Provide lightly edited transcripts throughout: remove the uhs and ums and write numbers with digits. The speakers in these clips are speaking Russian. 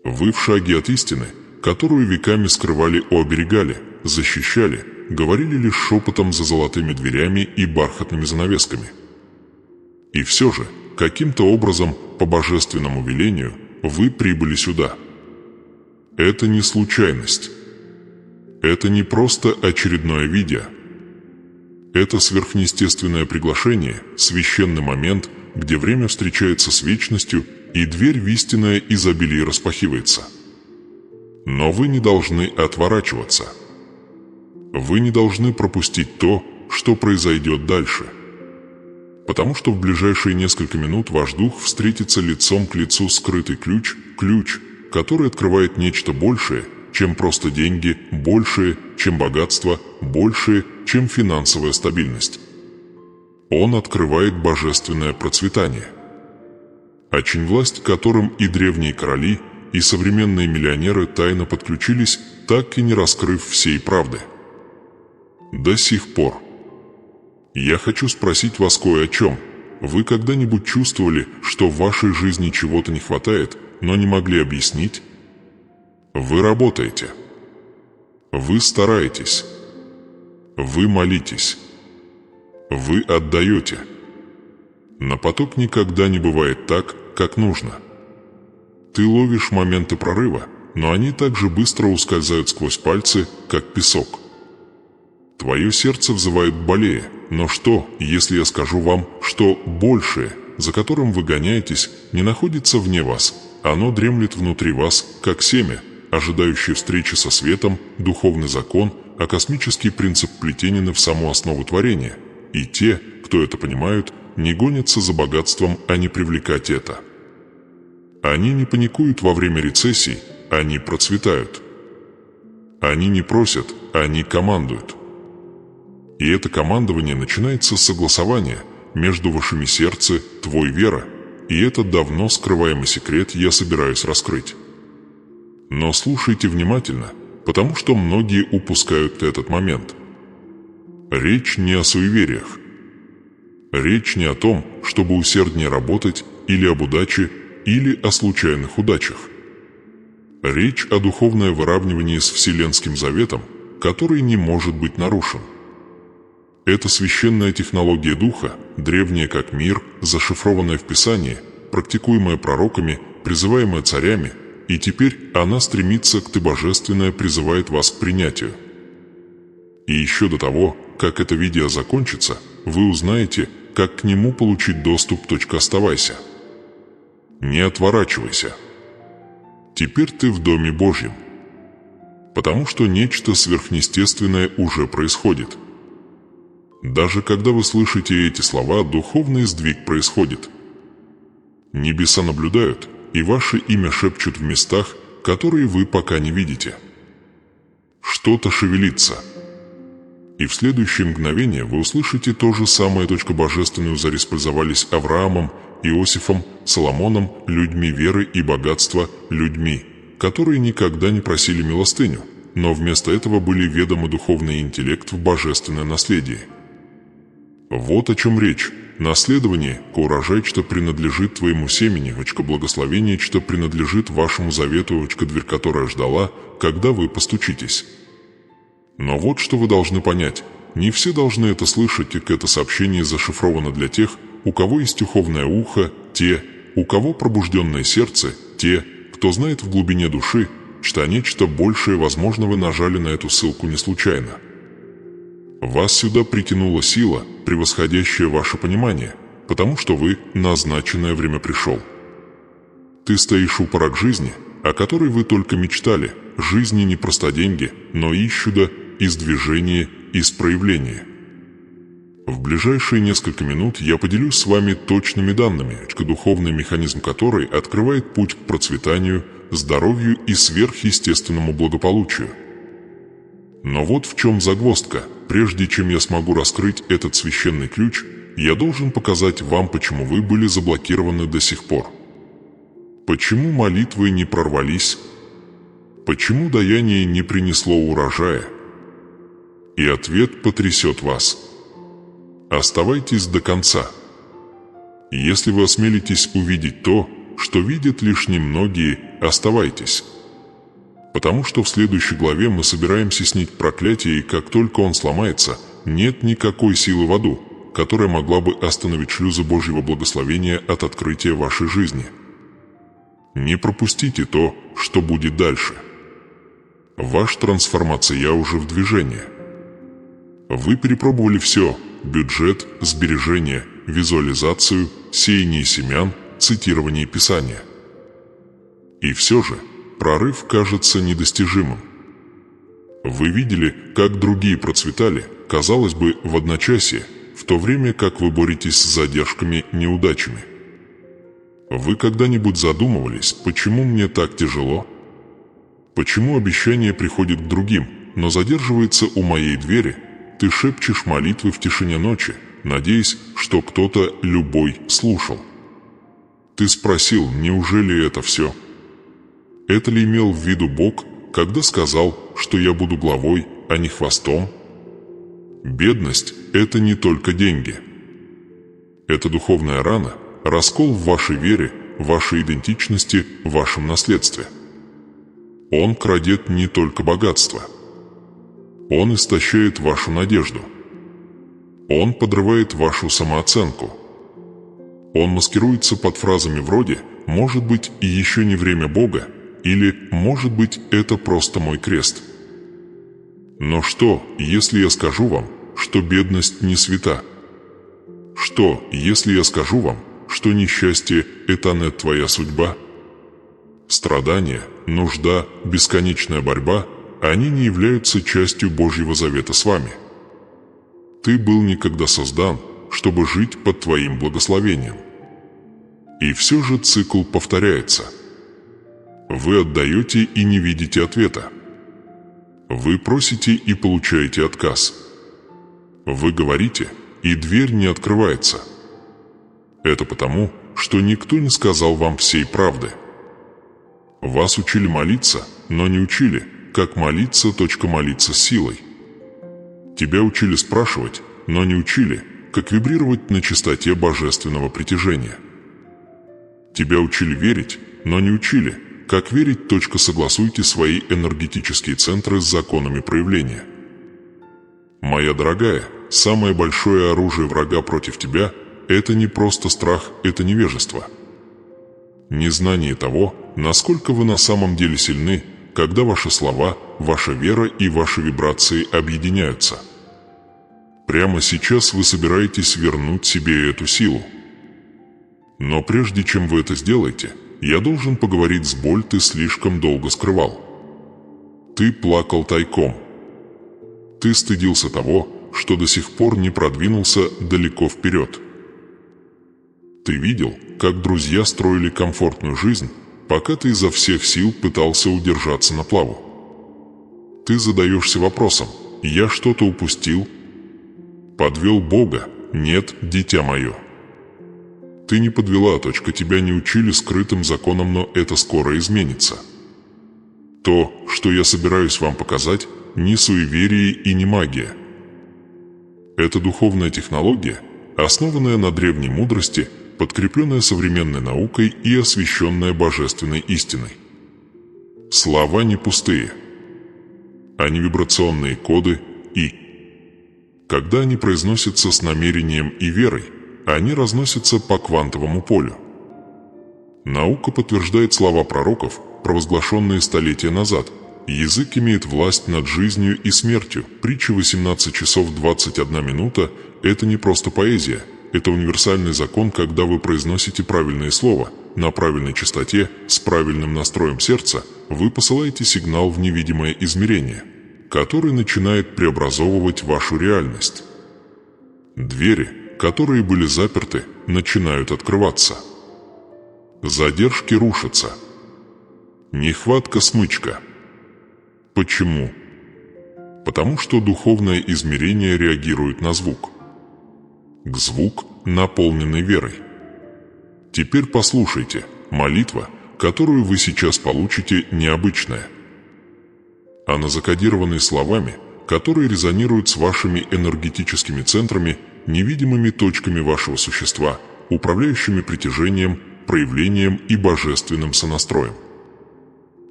Вы в шаге от истины, которую веками скрывали и оберегали, защищали, говорили лишь шепотом за золотыми дверями и бархатными занавесками. И все же, каким-то образом, по божественному велению, вы прибыли сюда. Это не случайность. Это не просто очередное видео. Это сверхъестественное приглашение, священный момент, где время встречается с вечностью, и дверь в истинное изобилие распахивается. Но вы не должны отворачиваться. Вы не должны пропустить то, что произойдет дальше. Потому что в ближайшие несколько минут ваш дух встретится лицом к лицу скрытый ключ, который открывает нечто большее, чем просто деньги, большее, чем богатство, большее, чем финансовая стабильность. Он открывает божественное процветание. Власть, к которым и древние короли, и современные миллионеры тайно подключились, так и не раскрыв всей правды. До сих пор. Я хочу спросить вас кое о чем. Вы когда-нибудь чувствовали, что в вашей жизни чего-то не хватает, но не могли объяснить? Вы работаете. Вы стараетесь. Вы молитесь. Вы отдаете. Но поток никогда не бывает так, как нужно. Ты ловишь моменты прорыва, но они так же быстро ускользают сквозь пальцы, как песок. Твое сердце взывает более, но что, если я скажу вам, что большее, за которым вы гоняетесь, не находится вне вас, оно дремлет внутри вас, как семя, ожидающее встречи со светом, духовный закон, а космический принцип плетения в саму основу творения, и те, кто это понимают, не гонятся за богатством, а не привлекать это. Они не паникуют во время рецессий, они процветают. Они не просят, они командуют. И это командование начинается с согласования между вашими сердце, твой вера, и этот давно скрываемый секрет я собираюсь раскрыть. Но слушайте внимательно, потому что многие упускают этот момент. Речь не о суевериях. Речь не о том, чтобы усерднее работать, или об удаче, или о случайных удачах. Речь о духовном выравнивании с Вселенским Заветом, который не может быть нарушен. Это священная технология Духа, древняя как мир, зашифрованная в Писании, практикуемая пророками, призываемая царями, и теперь она стремится к Божественное, призывает вас к принятию. И еще до того, как это видео закончится, вы узнаете, как к нему получить доступ. Оставайся. Не отворачивайся. Теперь ты в Доме Божьем. Потому что нечто сверхъестественное уже происходит. Даже когда вы слышите эти слова, духовный сдвиг происходит. Небеса наблюдают, и ваше имя шепчут в местах, которые вы пока не видите. Что-то шевелится. И в следующее мгновение вы услышите то же самое. Божественную зареспользовались Авраамом, Иосифом, Соломоном, людьми веры и богатства, людьми, которые никогда не просили милостыню, но вместо этого были ведомы духовный интеллект в божественное наследие. Вот о чем речь. Наследование, урожай, что принадлежит твоему семени, благословение, что принадлежит вашему завету, дверь, которая ждала, когда вы постучитесь. Но вот что вы должны понять. Не все должны это слышать, и это сообщение зашифровано для тех, у кого есть духовное ухо, те, у кого пробужденное сердце, те, кто знает в глубине души, что нечто большее, возможно, вы нажали на эту ссылку не случайно. Вас сюда притянула сила, превосходящая ваше понимание, потому что вы назначенное время пришел. Ты стоишь у порога жизни, о которой вы только мечтали. Жизни не просто деньги, но и чудо, из движения, из проявления. В ближайшие несколько минут я поделюсь с вами точными данными, духовный механизм которой открывает путь к процветанию, здоровью и сверхъестественному благополучию. Но вот в чем загвоздка. Прежде чем я смогу раскрыть этот священный ключ, я должен показать вам, почему вы были заблокированы до сих пор. Почему молитвы не прорвались? Почему даяние не принесло урожая? И ответ потрясет вас. Оставайтесь до конца. Если вы осмелитесь увидеть то, что видят лишь немногие, оставайтесь. Потому что в следующей главе мы собираемся снять проклятие, и как только он сломается, нет никакой силы в аду, которая могла бы остановить шлюзы Божьего благословения от открытия вашей жизни. Не пропустите то, что будет дальше. Ваша трансформация уже в движении. Вы перепробовали все – бюджет, сбережения, визуализацию, сеяние семян, цитирование Писания. И все же прорыв кажется недостижимым. Вы видели, как другие процветали, казалось бы, в одночасье, в то время как вы боретесь с задержками, неудачами. Вы когда-нибудь задумывались, почему мне так тяжело? Почему обещание приходит к другим, но задерживается у моей двери? Ты шепчешь молитвы в тишине ночи, надеясь, что кто-то, любой, слушал. Ты спросил, неужели это все? Это ли имел в виду Бог, когда сказал, что я буду главой, а не хвостом? Бедность – это не только деньги. Это духовная рана, раскол в вашей вере, вашей идентичности, вашем наследстве. Он крадет не только богатство. Он истощает вашу надежду. Он подрывает вашу самооценку. Он маскируется под фразами вроде «может быть, и еще не время Бога» или «может быть, это просто мой крест». Но что, если я скажу вам, что бедность не свята? Что, если я скажу вам, что несчастье – это не твоя судьба? Страдания, нужда, бесконечная борьба – они не являются частью Божьего завета с вами. Ты был никогда создан, чтобы жить под твоим благословением. И все же цикл повторяется. Вы отдаете и не видите ответа. Вы просите и получаете отказ. Вы говорите, и дверь не открывается. Это потому, что никто не сказал вам всей правды. Вас учили молиться, но не учили, как молиться, молиться с силой. Тебя учили спрашивать, но не учили, как вибрировать на частоте божественного притяжения. Тебя учили верить, но не учили, как верить. Согласуйте свои энергетические центры с законами проявления. Моя дорогая, самое большое оружие врага против тебя – это не просто страх, это невежество. Незнание того, насколько вы на самом деле сильны, когда ваши слова, ваша вера и ваши вибрации объединяются. Прямо сейчас вы собираетесь вернуть себе эту силу. Но прежде чем вы это сделаете, я должен поговорить с боль ты слишком долго скрывал. Ты плакал тайком. Ты стыдился того, что до сих пор не продвинулся далеко вперед. Ты видел, как друзья строили комфортную жизнь, пока ты изо всех сил пытался удержаться на плаву. Ты задаешься вопросом: «Я что-то упустил? Подвел Бога? Нет, дитя мое». Ты не подвела, тебя не учили скрытым законам, но это скоро изменится. То, что я собираюсь вам показать, не суеверие и не магия. Это духовная технология, основанная на древней мудрости, подкрепленная современной наукой и освященная божественной истиной. Слова не пустые. Они вибрационные коды и, когда они произносятся с намерением и верой, они разносятся по квантовому полю. Наука подтверждает слова пророков, провозглашенные столетия назад. Язык имеет власть над жизнью и смертью. Притча 18 часов 21 минута – это не просто поэзия. Это универсальный закон, когда вы произносите правильное слово, на правильной частоте, с правильным настроем сердца, вы посылаете сигнал в невидимое измерение, который начинает преобразовывать вашу реальность. Двери, которые были заперты, начинают открываться. Задержки рушатся. Нехватка смычка. Почему? Потому что духовное измерение реагирует на звук. Звук, наполненный верой. Теперь послушайте, молитва, которую вы сейчас получите, необычная. Она закодирована словами, которые резонируют с вашими энергетическими центрами, невидимыми точками вашего существа, управляющими притяжением, проявлением и божественным сонастроем.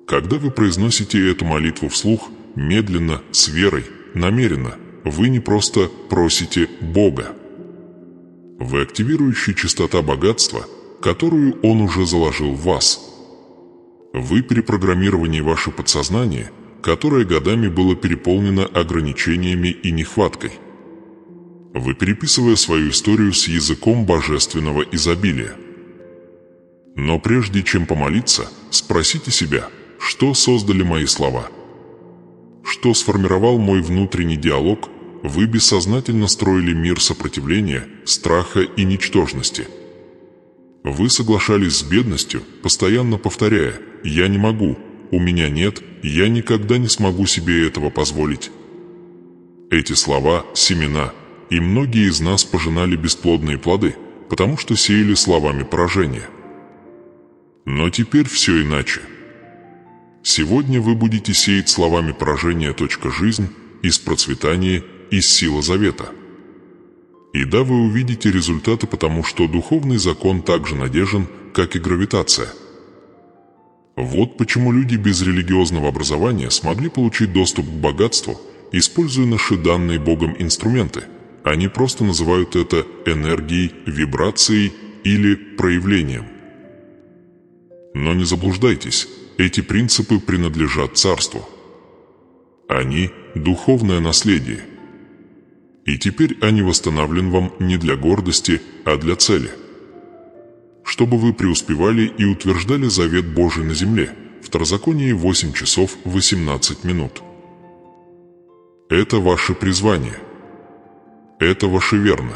Когда вы произносите эту молитву вслух, медленно, с верой, намеренно, вы не просто просите Бога. Вы активируете частота богатства, которую Он уже заложил в вас. Вы перепрограммировали ваше подсознание, которое годами было переполнено ограничениями и нехваткой. Вы переписывая свою историю с языком божественного изобилия. Но прежде чем помолиться, спросите себя, что создали мои слова? Что сформировал мой внутренний диалог? Вы бессознательно строили мир сопротивления, страха и ничтожности. Вы соглашались с бедностью, постоянно повторяя «я не могу», «у меня нет», «я никогда не смогу себе этого позволить». Эти слова – семена, и многие из нас пожинали бесплодные плоды, потому что сеяли словами поражения. Но теперь все иначе. Сегодня вы будете сеять словами поражения «жизнь» из процветания, из силы завета. И да, вы увидите результаты, потому что духовный закон так же надежен, как и гравитация. Вот почему люди без религиозного образования смогли получить доступ к богатству, используя наши данные Богом инструменты. Они просто называют это энергией, вибрацией или проявлением. Но не заблуждайтесь, эти принципы принадлежат Царству. Они – духовное наследие. И теперь они восстановлены вам не для гордости, а для цели. Чтобы вы преуспевали и утверждали завет Божий на земле. Второзаконие 8 часов 18 минут. Это ваше призвание. Это ваше верно.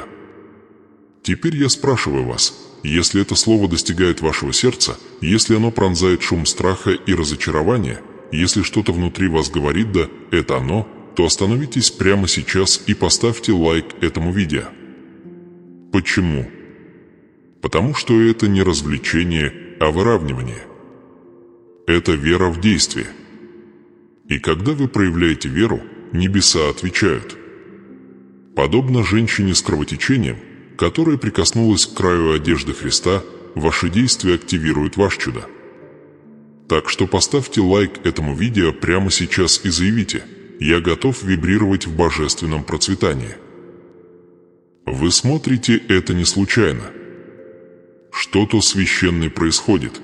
Теперь я спрашиваю вас, если это слово достигает вашего сердца, если оно пронзает шум страха и разочарования, если что-то внутри вас говорит «да, это оно», то остановитесь прямо сейчас и поставьте лайк этому видео. Почему? Потому что это не развлечение, а выравнивание. Это вера в действие. И когда вы проявляете веру, небеса отвечают. Подобно женщине с кровотечением, которая прикоснулась к краю одежды Христа, ваши действия активируют ваше чудо. Так что поставьте лайк этому видео прямо сейчас и заявите: «Я готов вибрировать в божественном процветании». Вы смотрите это не случайно. Что-то священное происходит.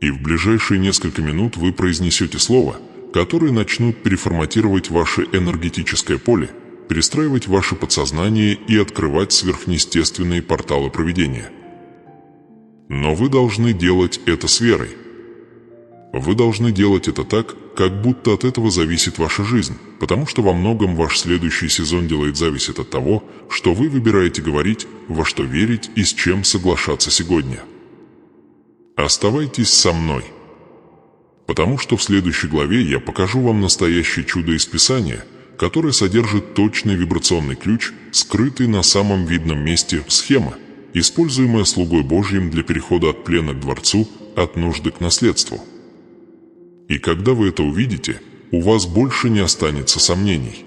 И в ближайшие несколько минут вы произнесете слово, которое начнут переформатировать ваше энергетическое поле, перестраивать ваше подсознание и открывать сверхъестественные порталы провидения. Но вы должны делать это с верой. Вы должны делать это так, как будто от этого зависит ваша жизнь, потому что во многом ваш следующий сезон делает зависит от того, что вы выбираете говорить, во что верить и с чем соглашаться сегодня. Оставайтесь со мной, потому что в следующей главе я покажу вам настоящее чудо из Писания, которое содержит точный вибрационный ключ, скрытый на самом видном месте схема, используемая слугой Божьим для перехода от плена к дворцу, от нужды к наследству. И когда вы это увидите, у вас больше не останется сомнений.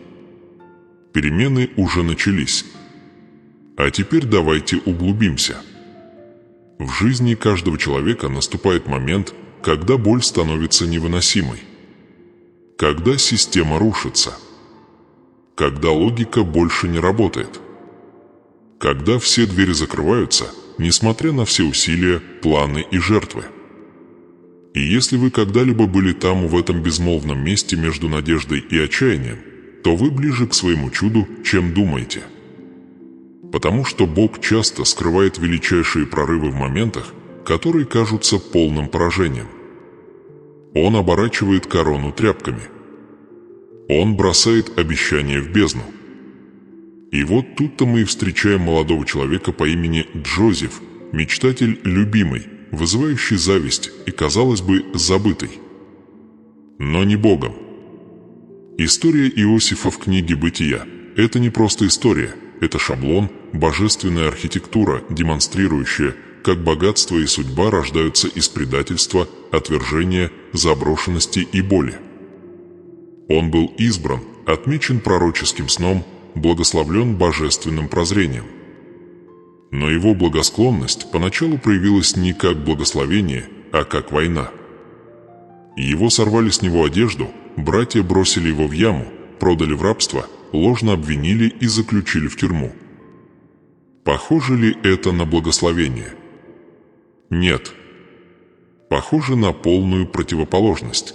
Перемены уже начались. А теперь давайте углубимся. В жизни каждого человека наступает момент, когда боль становится невыносимой. Когда система рушится. Когда логика больше не работает. Когда все двери закрываются, несмотря на все усилия, планы и жертвы. И если вы когда-либо были там, в этом безмолвном месте между надеждой и отчаянием, то вы ближе к своему чуду, чем думаете. Потому что Бог часто скрывает величайшие прорывы в моментах, которые кажутся полным поражением. Он оборачивает корону тряпками. Он бросает обещания в бездну. И вот тут-то мы и встречаем молодого человека по имени Джозеф, мечтатель любимый, вызывающий зависть и, казалось бы, забытый. Но не Богом. История Иосифа в книге «Бытия» – это не просто история, это шаблон, божественная архитектура, демонстрирующая, как богатство и судьба рождаются из предательства, отвержения, заброшенности и боли. Он был избран, отмечен пророческим сном, благословлен божественным прозрением. Но его благосклонность поначалу проявилась не как благословение, а как война. Его сорвали с него одежду, братья бросили его в яму, продали в рабство, ложно обвинили и заключили в тюрьму. Похоже ли это на благословение? Нет. Похоже на полную противоположность.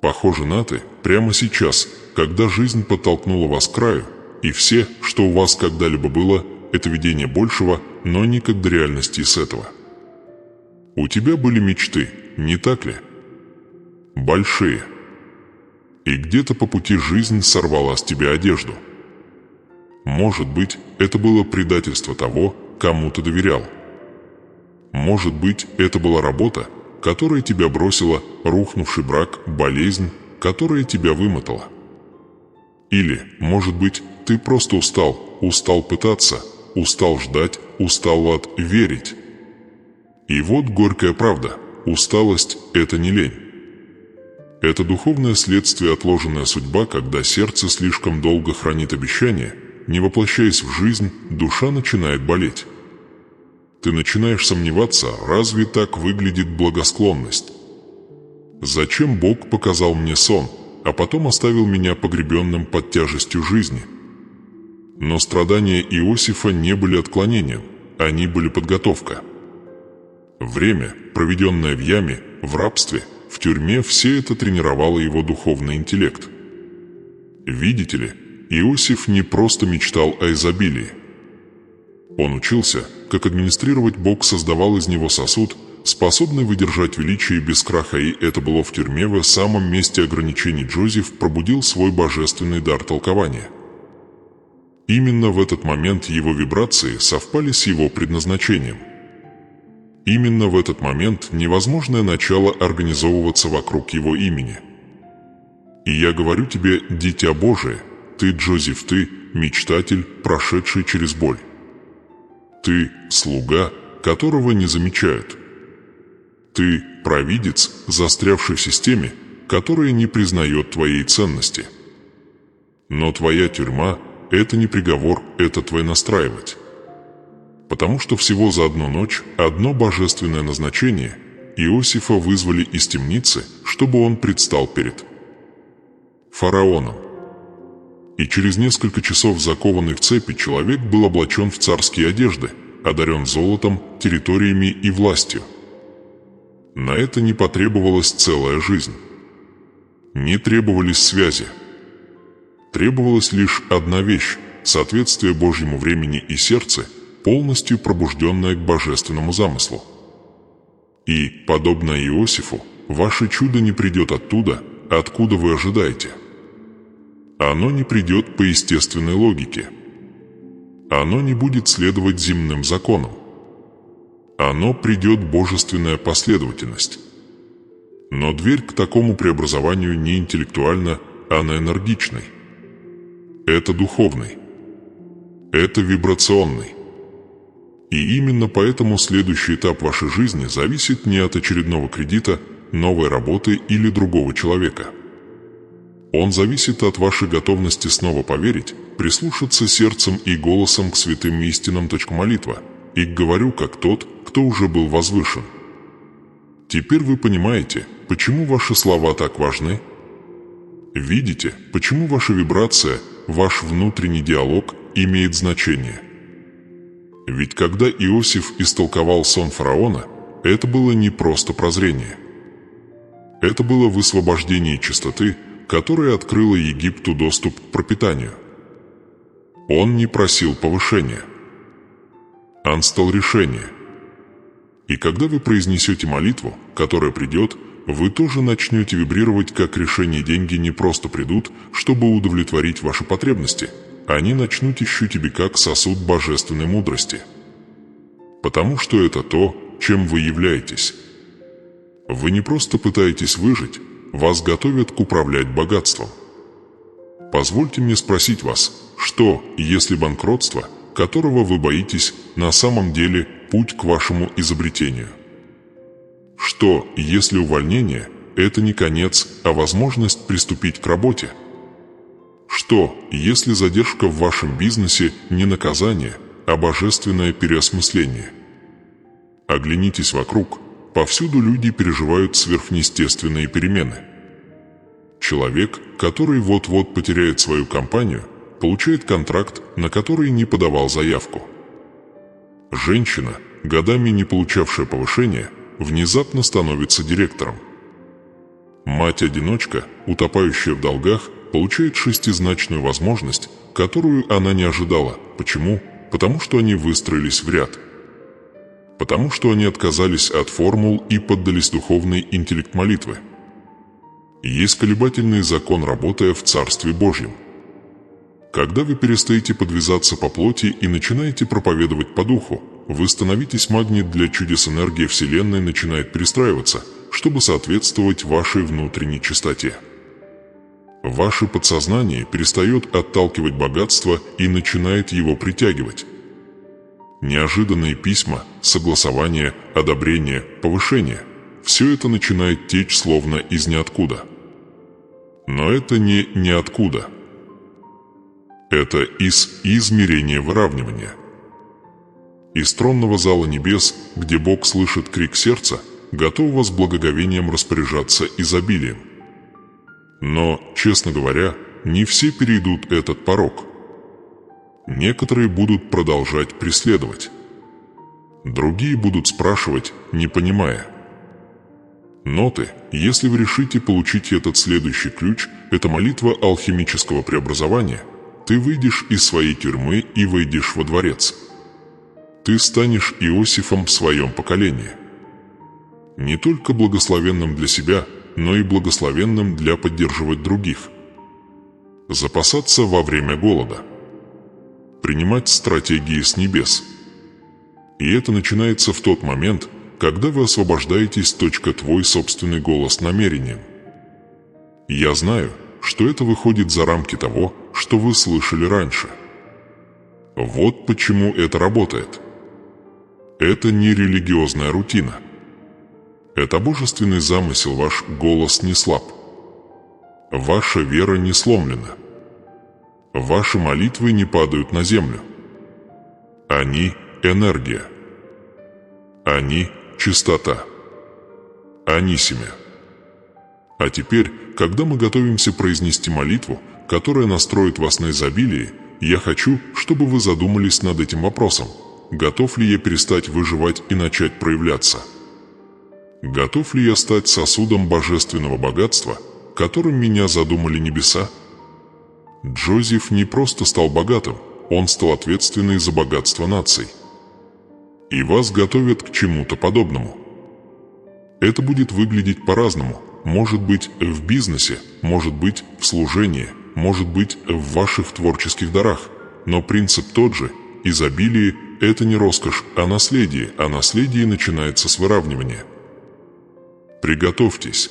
Похоже на то, прямо сейчас, когда жизнь подтолкнула вас к краю, и все, что у вас когда-либо было, это видение большего, но никак до реальности с этого. У тебя были мечты, не так ли? Большие. И где-то по пути жизнь сорвала с тебя одежду. Может быть, это было предательство того, кому ты доверял. Может быть, это была работа, которая тебя бросила, рухнувший брак, болезнь, которая тебя вымотала. Или, может быть, ты просто устал пытаться, устал ждать, устал верить. И вот горькая правда, усталость – это не лень. Это духовное следствие, отложенная судьба, когда сердце слишком долго хранит обещания, не воплощаясь в жизнь, душа начинает болеть. Ты начинаешь сомневаться, разве так выглядит благосклонность? Зачем Бог показал мне сон, а потом оставил меня погребенным под тяжестью жизни? Но страдания Иосифа не были отклонением, они были подготовка. Время, проведенное в яме, в рабстве, в тюрьме, все это тренировало его духовный интеллект. Видите ли, Иосиф не просто мечтал о изобилии. Он учился, как администрировать. Бог создавал из него сосуд, способный выдержать величие без краха, и это было в тюрьме. В самом месте ограничений Джозеф пробудил свой божественный дар толкования. Именно в этот момент его вибрации совпали с его предназначением. Именно в этот момент невозможное начало организовываться вокруг его имени. И я говорю тебе, дитя Божие, ты, Джозеф, ты, мечтатель, прошедший через боль. Ты – слуга, которого не замечают. Ты – провидец, застрявший в системе, которая не признает твоей ценности. Но твоя тюрьма – это не приговор, это твой настраивать. Потому что всего за одну ночь, одно божественное назначение, Иосифа вызвали из темницы, чтобы он предстал перед фараоном. И через несколько часов, закованный в цепи, человек был облачен в царские одежды, одарен золотом, территориями и властью. На это не потребовалась целая жизнь. Не требовались связи. Требовалась лишь одна вещь – соответствие Божьему времени и сердце, полностью пробужденное к божественному замыслу. И, подобно Иосифу, ваше чудо не придет оттуда, откуда вы ожидаете. Оно не придет по естественной логике. Оно не будет следовать земным законам. Оно придет божественная последовательность. Но дверь к такому преобразованию не интеллектуальна, она энергичной. Это духовный. Это вибрационный. И именно поэтому следующий этап вашей жизни зависит не от очередного кредита, новой работы или другого человека. Он зависит от вашей готовности снова поверить, прислушаться сердцем и голосом к святым истинам. Молитва. И говорю, как тот, кто уже был возвышен. Теперь вы понимаете, почему ваши слова так важны? Видите, почему ваша вибрация, ваш внутренний диалог имеет значение? Ведь когда Иосиф истолковал сон фараона, это было не просто прозрение. Это было высвобождение чистоты, которая открыла Египту доступ к пропитанию. Он не просил повышения. Он стал решением. И когда вы произнесете молитву, которая придет, вы тоже начнете вибрировать как решение. Деньги не просто придут, чтобы удовлетворить ваши потребности. Они начнут ищут тебя как сосуд божественной мудрости. Потому что это то, чем вы являетесь. Вы не просто пытаетесь выжить, вас готовят к управлять богатством. Позвольте мне спросить вас, что, если банкротство, которого вы боитесь, на самом деле путь к вашему изобретению? Что, если увольнение – это не конец, а возможность приступить к работе? Что, если задержка в вашем бизнесе не наказание, а божественное переосмысление. Оглянитесь вокруг, повсюду люди переживают сверхъестественные перемены. Человек, который вот-вот потеряет свою компанию, получает контракт, на который не подавал заявку. Женщина, годами не получавшая повышения, внезапно становится директором. Мать-одиночка, утопающая в долгах, получает шестизначную возможность, которую она не ожидала. Почему? Потому что они выстроились в ряд. Потому что они отказались от формул и поддались духовный интеллект молитвы. Есть колебательный закон, работая в Царстве Божьем. Когда вы перестаете подвязаться по плоти и начинаете проповедовать по духу, вы становитесь магнит для чудес, энергия Вселенной начинает перестраиваться, чтобы соответствовать вашей внутренней чистоте. Ваше подсознание перестает отталкивать богатство и начинает его притягивать. Неожиданные письма, согласования, одобрения, повышения – все это начинает течь словно из ниоткуда. Но это не ниоткуда. Это из измерения выравнивания. Из тронного зала небес, где Бог слышит крик сердца, готов с благоговением распоряжаться изобилием. Но, честно говоря, не все перейдут этот порог. Некоторые будут продолжать преследовать. Другие будут спрашивать, не понимая. Ноты, если вы решите получить этот следующий ключ, это молитва алхимического преобразования, ты выйдешь из своей тюрьмы и выйдешь во дворец. Ты станешь Иосифом в своем поколении. Не только благословенным для себя, но и благословенным для поддерживать других. Запасаться во время голода. Принимать стратегии с небес. И это начинается в тот момент, когда вы освобождаетесь. Твой собственный голос намерением. Я знаю, что это выходит за рамки того, что вы слышали раньше. Вот почему это работает. Это не религиозная рутина. Это божественный замысел, ваш голос не слаб. Ваша вера не сломлена. Ваши молитвы не падают на землю. Они – энергия. Они – чистота. Они – семя. А теперь, когда мы готовимся произнести молитву, которая настроит вас на изобилие, я хочу, чтобы вы задумались над этим вопросом. Готов ли я перестать выживать и начать проявляться? Готов ли я стать сосудом божественного богатства, которым меня задумали небеса? Джозеф не просто стал богатым, он стал ответственным за богатство наций. И вас готовят к чему-то подобному. Это будет выглядеть по-разному, может быть в бизнесе, может быть в служении, может быть в ваших творческих дарах, но принцип тот же. Изобилие – это не роскошь, а наследие начинается с выравнивания. Приготовьтесь.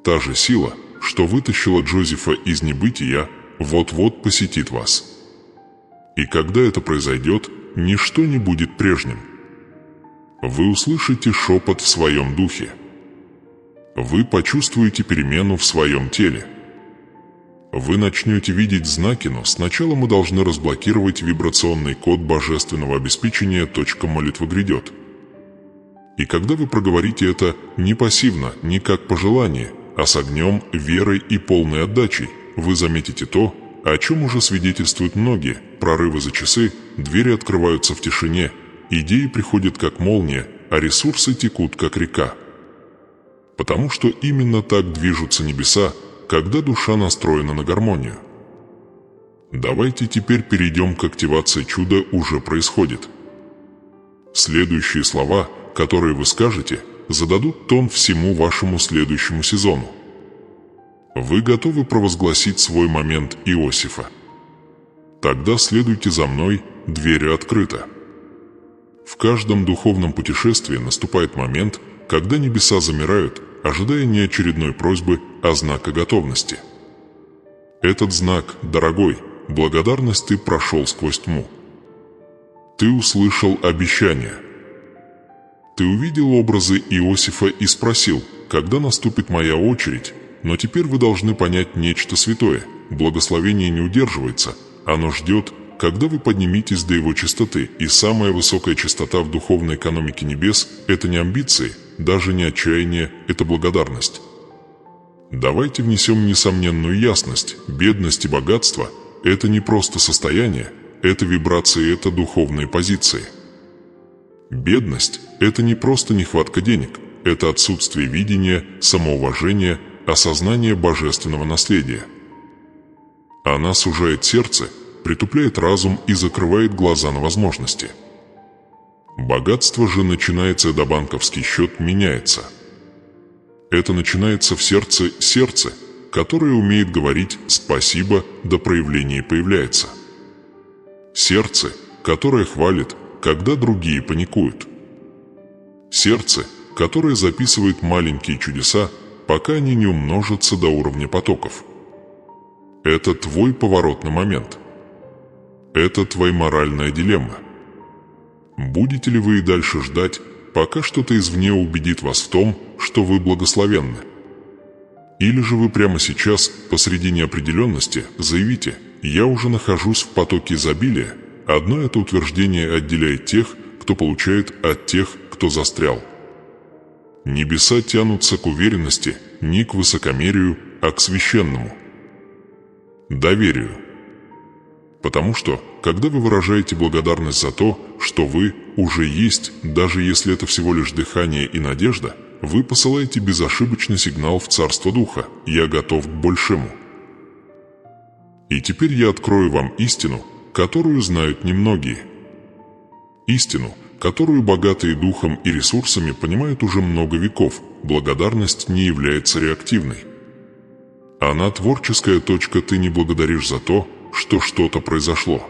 Та же сила, что вытащила Джозефа из небытия, вот-вот посетит вас. И когда это произойдет, ничто не будет прежним. Вы услышите шепот в своем духе. Вы почувствуете перемену в своем теле. Вы начнете видеть знаки, но сначала мы должны разблокировать вибрационный код божественного обеспечения. Молитва грядет. И когда вы проговорите это не пассивно, не как пожелание, а с огнем, верой и полной отдачей, вы заметите то, о чем уже свидетельствуют многие: прорывы за часы, двери открываются в тишине, идеи приходят как молния, а ресурсы текут как река. Потому что именно так движутся небеса, когда душа настроена на гармонию. Давайте теперь перейдем к активации. Чудо уже происходит. Следующие слова, которые вы скажете, зададут тон всему вашему следующему сезону. Вы готовы провозгласить свой момент Иосифа? Тогда следуйте за мной, дверь открыта. В каждом духовном путешествии наступает момент, когда небеса замирают, ожидая не очередной просьбы, а знака готовности. Этот знак, дорогой, благодарность, ты прошел сквозь тьму. Ты услышал обещания. Ты увидел образы Иосифа и спросил, когда наступит моя очередь, но теперь вы должны понять нечто святое. Благословение не удерживается, оно ждет, когда вы подниметесь до его чистоты, и самая высокая чистота в духовной экономике небес – это не амбиции, даже не отчаяние, это благодарность. Давайте внесем несомненную ясность: бедность и богатство – это не просто состояние, это вибрации, это духовные позиции. Бедность – это не просто нехватка денег, это отсутствие видения, самоуважения, осознания божественного наследия. Она сужает сердце, притупляет разум и закрывает глаза на возможности. Богатство же начинается, до банковский счет меняется. Это начинается в сердце, которое умеет говорить «спасибо», до проявления появляется. Сердце, которое хвалит, когда другие паникуют. Сердце, которое записывает маленькие чудеса, пока они не умножатся до уровня потоков. Это твой поворотный момент. Это твоя моральная дилемма. Будете ли вы и дальше ждать, пока что-то извне убедит вас в том, что вы благословенны? Или же вы прямо сейчас, посреди неопределенности, заявите: «Я уже нахожусь в потоке изобилия». Одно это утверждение отделяет тех, кто получает, от тех, кто застрял. Небеса тянутся к уверенности, не к высокомерию, а к священному доверию. Потому что, когда вы выражаете благодарность за то, что вы уже есть, даже если это всего лишь дыхание и надежда, вы посылаете безошибочный сигнал в Царство Духа: «Я готов к большему». И теперь я открою вам истину, которую знают немногие. Истину, которую богатые духом и ресурсами понимают уже много веков: благодарность не является реактивной. Она творческая. Ты не благодаришь за то, что что-то произошло.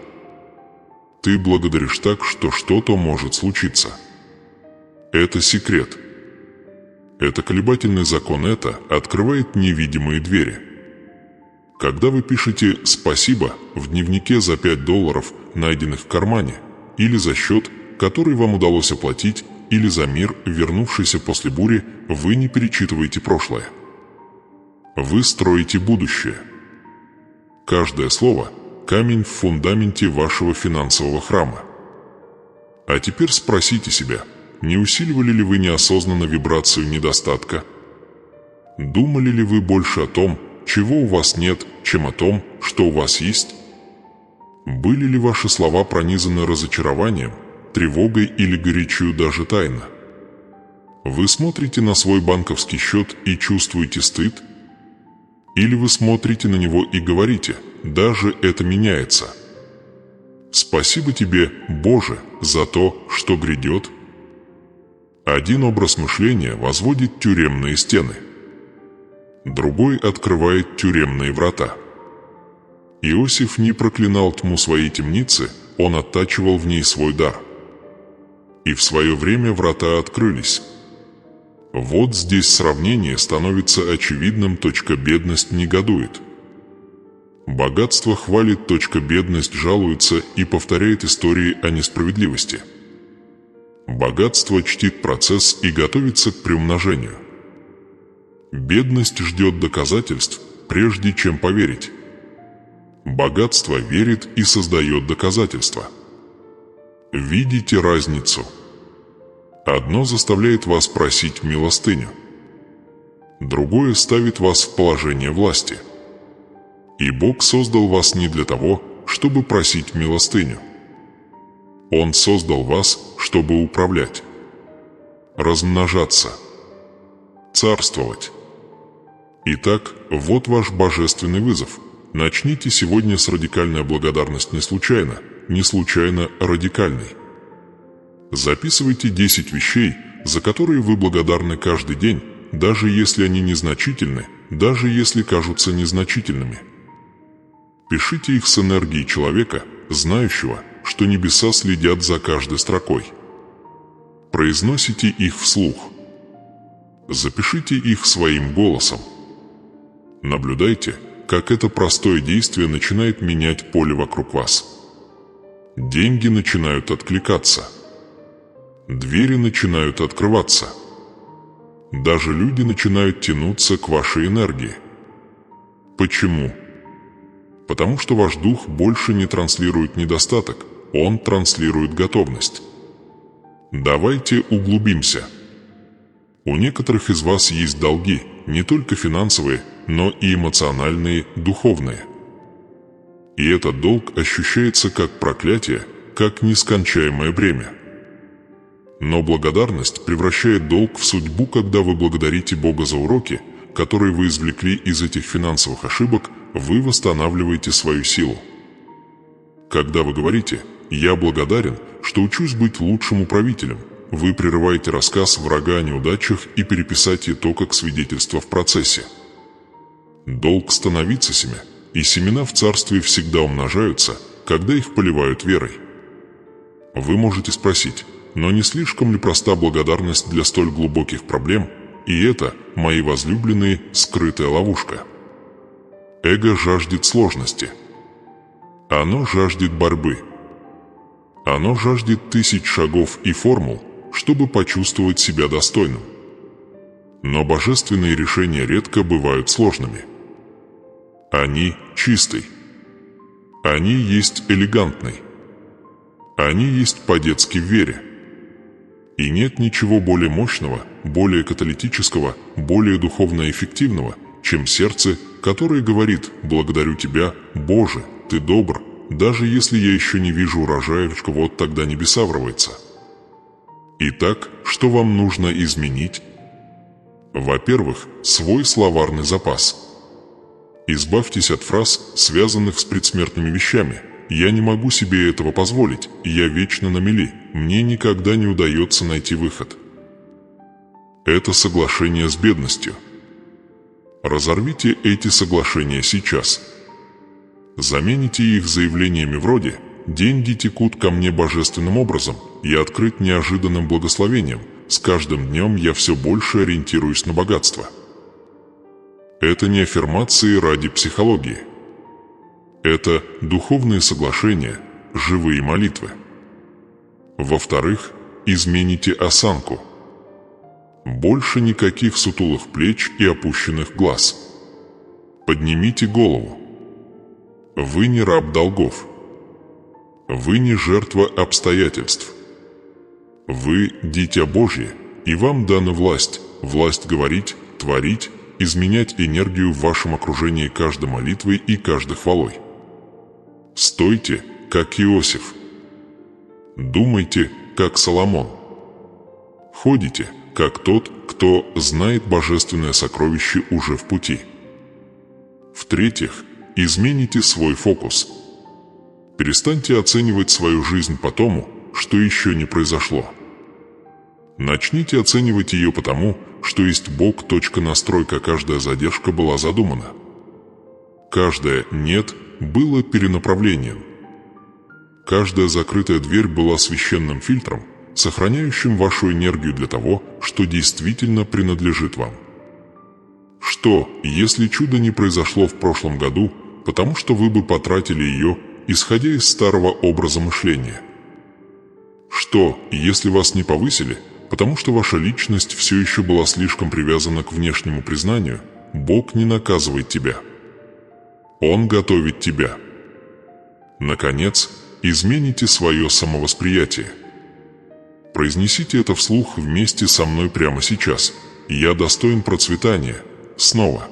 Ты благодаришь так, что что-то может случиться. Это секрет. Это колебательный закон, это открывает невидимые двери. Когда вы пишете «спасибо» в дневнике за $5, найденных в кармане, или за счет, который вам удалось оплатить, или за мир, вернувшийся после бури, вы не перечитываете прошлое. Вы строите будущее. Каждое слово – камень в фундаменте вашего финансового храма. А теперь спросите себя, не усиливали ли вы неосознанно вибрацию недостатка? Думали ли вы больше о том, чего у вас нет, чем о том, что у вас есть? Были ли ваши слова пронизаны разочарованием, тревогой или горечью даже тайно? Вы смотрите на свой банковский счет и чувствуете стыд? Или вы смотрите на него и говорите: «Даже это меняется». Спасибо тебе, Боже, за то, что грядет. Один образ мышления возводит тюремные стены. Другой открывает тюремные врата. Иосиф не проклинал тьму своей темницы, он оттачивал в ней свой дар. И в свое время врата открылись. Вот здесь сравнение становится очевидным. Бедность негодует. Богатство хвалит. Бедность жалуется и повторяет истории о несправедливости. Богатство чтит процесс и готовится к приумножению. Бедность ждет доказательств, прежде чем поверить. Богатство верит и создает доказательства. Видите разницу? Одно заставляет вас просить милостыню. Другое ставит вас в положение власти. И Бог создал вас не для того, чтобы просить милостыню. Он создал вас, чтобы управлять, размножаться, царствовать. Итак, вот ваш божественный вызов. Начните сегодня с радикальной благодарности. Не случайно радикальной. Записывайте 10 вещей, за которые вы благодарны каждый день, даже если они незначительны, даже если кажутся незначительными. Пишите их с энергией человека, знающего, что небеса следят за каждой строкой. Произносите их вслух. Запишите их своим голосом. Наблюдайте, как это простое действие начинает менять поле вокруг вас. Деньги начинают откликаться. Двери начинают открываться. Даже люди начинают тянуться к вашей энергии. Почему? Потому что ваш дух больше не транслирует недостаток, он транслирует готовность. Давайте углубимся. У некоторых из вас есть долги, не только финансовые, но и эмоциональные, духовные. И этот долг ощущается как проклятие, как нескончаемое бремя. Но благодарность превращает долг в судьбу, когда вы благодарите Бога за уроки, которые вы извлекли из этих финансовых ошибок, вы восстанавливаете свою силу. Когда вы говорите «Я благодарен, что учусь быть лучшим управителем», вы прерываете рассказ врага о неудачах и переписать то как свидетельство в процессе. Долг становится семя, и семена в царстве всегда умножаются, когда их поливают верой. Вы можете спросить, но не слишком ли проста благодарность для столь глубоких проблем, и это, мои возлюбленные, скрытая ловушка? Эго жаждет сложности. Оно жаждет борьбы. Оно жаждет 1000 шагов и формул, чтобы почувствовать себя достойным. Но божественные решения редко бывают сложными. Они чистый. Они есть элегантный. Они есть по-детски в вере. И нет ничего более мощного, более каталитического, более духовно эффективного, чем сердце, которое говорит «Благодарю Тебя, Боже, Ты добр, даже если я еще не вижу урожаевочка, вот тогда небеса врываются». Итак, что вам нужно изменить? Во-первых, свой словарный запас. Избавьтесь от фраз, связанных с предсмертными вещами. «Я не могу себе этого позволить, я вечно на мели, мне никогда не удается найти выход». Это соглашение с бедностью. Разорвите эти соглашения сейчас. Замените их заявлениями вроде «Деньги текут ко мне божественным образом, я открыт неожиданным благословением, с каждым днем я все больше ориентируюсь на богатство». Это не аффирмации ради психологии. Это духовные соглашения, живые молитвы. Во-вторых, измените осанку. Больше никаких сутулых плеч и опущенных глаз. Поднимите голову. Вы не раб долгов. Вы не жертва обстоятельств. Вы дитя Божье, и вам дана власть говорить, творить, изменять энергию в вашем окружении каждой молитвой и каждой хвалой. Стойте, как Иосиф. Думайте, как Соломон. Ходите, как тот, кто знает божественное сокровище уже в пути. В-третьих, измените свой фокус. Перестаньте оценивать свою жизнь по тому, что еще не произошло. Начните оценивать ее потому, что есть Бог. Настройка каждая задержка была задумана. Каждое «нет» было перенаправлением. Каждая закрытая дверь была священным фильтром, сохраняющим вашу энергию для того, что действительно принадлежит вам. Что, если чудо не произошло в прошлом году, потому что вы бы потратили ее, исходя из старого образа мышления? Что, если вас не повысили, потому что ваша личность все еще была слишком привязана к внешнему признанию? Бог не наказывает тебя. Он готовит тебя. Наконец, измените свое самовосприятие. Произнесите это вслух вместе со мной прямо сейчас. «Я достоин процветания». Снова.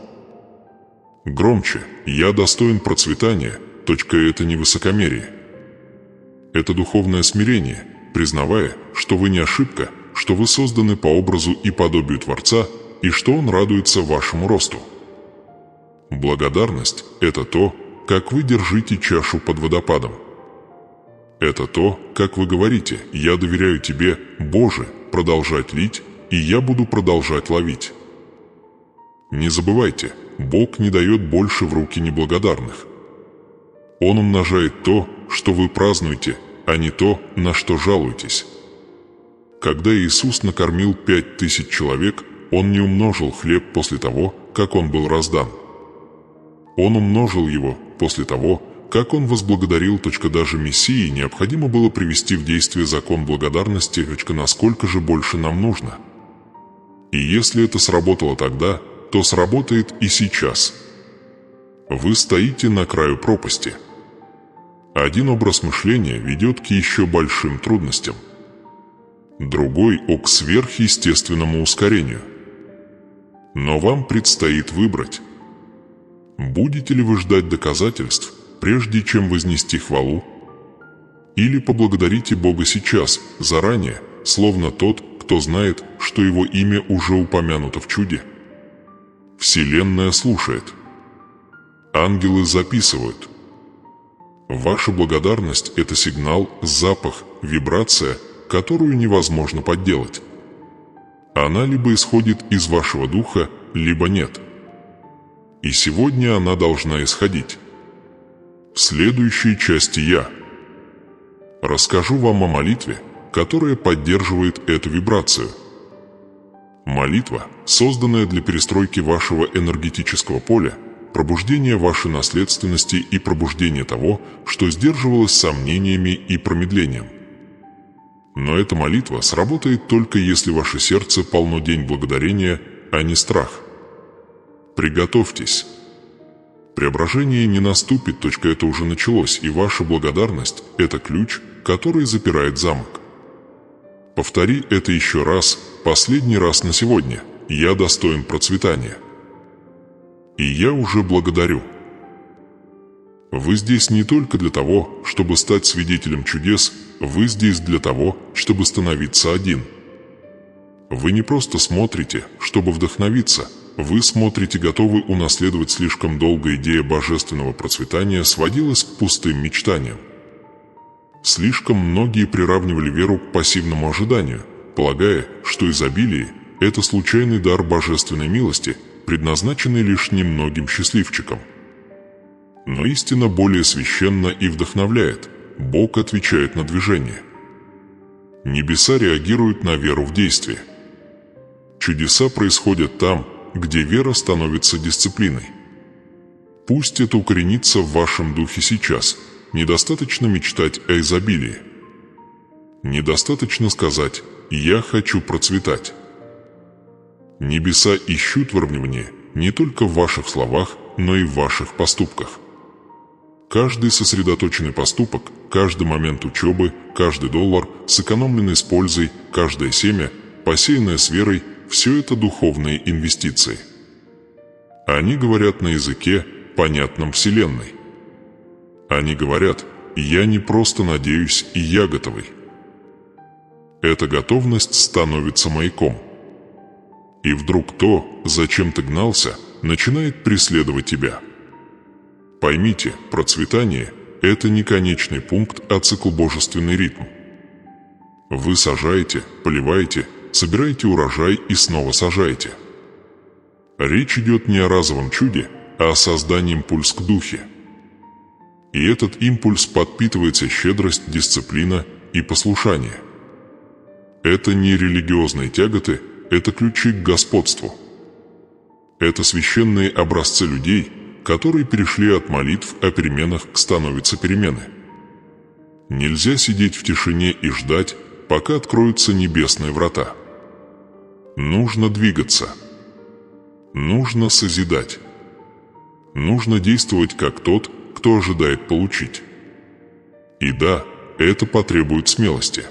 Громче. «Я достоин процветания». Это не высокомерие. Это духовное смирение, признавая, что вы не ошибка, что вы созданы по образу и подобию Творца, и что Он радуется вашему росту. Благодарность – это то, как вы держите чашу под водопадом. Это то, как вы говорите «Я доверяю Тебе, Боже, продолжать лить, и я буду продолжать ловить». Не забывайте, Бог не дает больше в руки неблагодарных. Он умножает то, что вы празднуете, а не то, на что жалуетесь. Когда Иисус накормил 5000 человек, Он не умножил хлеб после того, как он был раздан. Он умножил его после того, как он возблагодарил. Даже Мессии необходимо было привести в действие закон благодарности. Насколько же больше нам нужно? И если это сработало тогда, то сработает и сейчас. Вы стоите на краю пропасти. Один образ мышления ведет к еще большим трудностям. Другой — к сверхъестественному ускорению. Но вам предстоит выбрать. Будете ли вы ждать доказательств, прежде чем вознести хвалу? Или поблагодарите Бога сейчас, заранее, словно тот, кто знает, что его имя уже упомянуто в чуде? Вселенная слушает. Ангелы записывают. Ваша благодарность — это сигнал, запах, вибрация, которую невозможно подделать. Она либо исходит из вашего духа, либо нет. И сегодня она должна исходить. В следующей части я расскажу вам о молитве, которая поддерживает эту вибрацию. Молитва, созданная для перестройки вашего энергетического поля, пробуждения вашей наследственности и пробуждения того, что сдерживалось сомнениями и промедлением. Но эта молитва сработает только если ваше сердце полно день благодарения, а не страх. Приготовьтесь. Преображение не наступит, это уже началось, и ваша благодарность – это ключ, который запирает замок. Повтори это еще раз, последний раз на сегодня. Я достоин процветания. И я уже благодарю. Вы здесь не только для того, чтобы стать свидетелем чудес, вы здесь для того, чтобы становиться один. Вы не просто смотрите, чтобы вдохновиться, вы смотрите, готовы унаследовать. Слишком долго идея божественного процветания сводилась к пустым мечтаниям. Слишком многие приравнивали веру к пассивному ожиданию, полагая, что изобилие – это случайный дар божественной милости, предназначенный лишь немногим счастливчикам. Но истина более священна и вдохновляет. Бог отвечает на движение. Небеса реагируют на веру в действие. Чудеса происходят там, где вера становится дисциплиной. Пусть это укоренится в вашем духе сейчас. Недостаточно мечтать о изобилии. Недостаточно сказать «я хочу процветать». Небеса ищут выравнивание не только в ваших словах, но и в ваших поступках. Каждый сосредоточенный поступок, каждый момент учебы, каждый доллар, сэкономленный с пользой, каждое семя, посеянное с верой – все это духовные инвестиции. Они говорят на языке, понятном Вселенной. Они говорят «я не просто надеюсь, и я готовый». Эта готовность становится маяком. И вдруг то, зачем ты гнался, начинает преследовать тебя. Поймите, процветание – это не конечный пункт, а циклобожественный ритм. Вы сажаете, поливаете, собираете урожай и снова сажаете. Речь идет не о разовом чуде, а о создании импульса к духе. И этот импульс подпитывается щедрость, дисциплина и послушание. Это не религиозные тяготы, это ключи к господству. Это священные образцы людей, которые перешли от молитв о переменах к становятся перемены. Нельзя сидеть в тишине и ждать, пока откроются небесные врата. Нужно двигаться. Нужно созидать. Нужно действовать как тот, кто ожидает получить. И да, это потребует смелости.